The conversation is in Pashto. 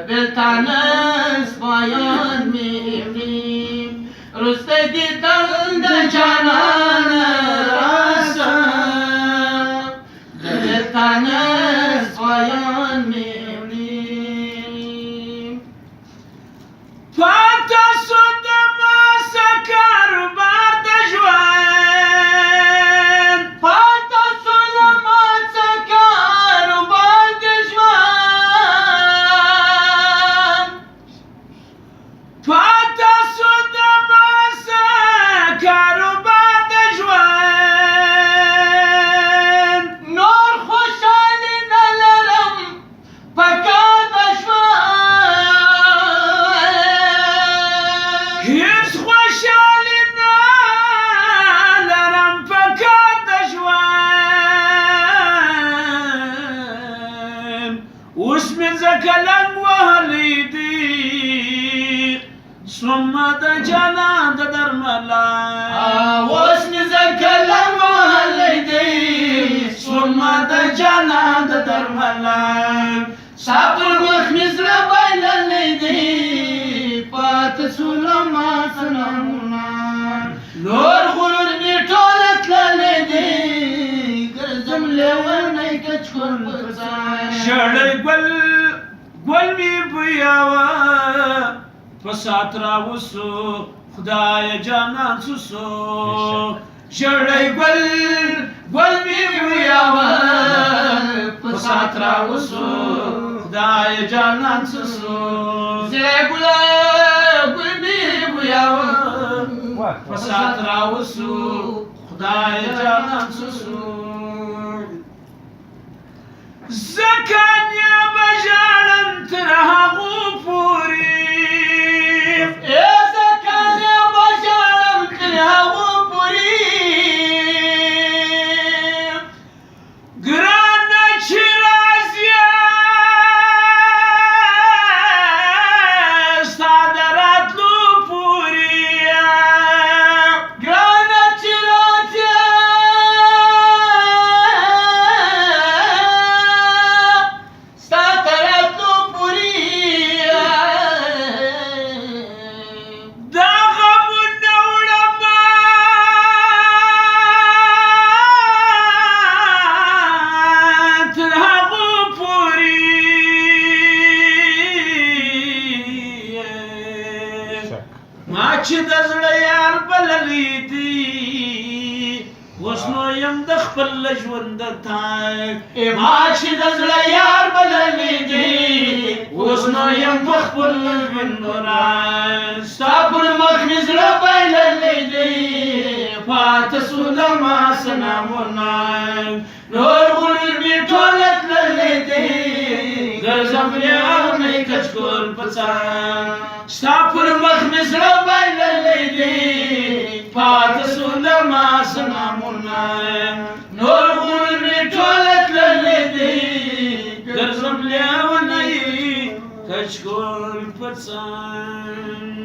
بلتانه سپایان می‌بینیم رسته دیدن د جانان راسه بلتانه سپایان می‌بینیم پاته سو د ماسه کاروبار د ژوند پاته سو له ماسه کاروبار د ژوند پاته سو د ماسه کاروبار د ژوند نور خوشحالي نه لرم په کار د ژوند هیڅ خوشحالي نه لرم په کار د ژوند اوس مې ځکه لنګ وهلی دي سومه د جانان د درملان اوس مې ځکه لنګ وهلی دی سومه د جانان د درملان ستا پر مخ مې زړه بایللی دی پاته سو له ما سلامونه نور غرور مې ټوله تللی دی ګرځم لیونی کچکول پر ځان ژړی ګل مې بویاوه په سات راوسو خدای جانان سوسو ژړی ګل مې بویاوه په سات راوسو خدای جانان سوسو زړی ګله ګل مې بویاوه په سات راوسو خدای جانان سوسو ځکه نیا به ژاړم تر هغو پورې ای زکانې به ژاړم تر هغو پورې ګرانه چې راځې ستا د راتلو پورې ګرانه چې راځې ستا تر راتلو پورې دا غمونه وړمه تر هغو پورې ما چې د زړه یار بللی دی اوس نو یم د خپل ژوند تاک ما چې د زړه یار بللی دی اوس نو یم د خپل ژوند راک ستا پر مخ مې زړه بایللی دی پاته سو له ما سلامونه نور غرور مې ټوله تللی دی ګرځم لیونی کچکول په څنګ ستا پر مخ مې زړه بایللی دی پاته سو له ما سلامونه نور غرور مې ټوله تللی دی ګرځم لیونی کچکول په څنګ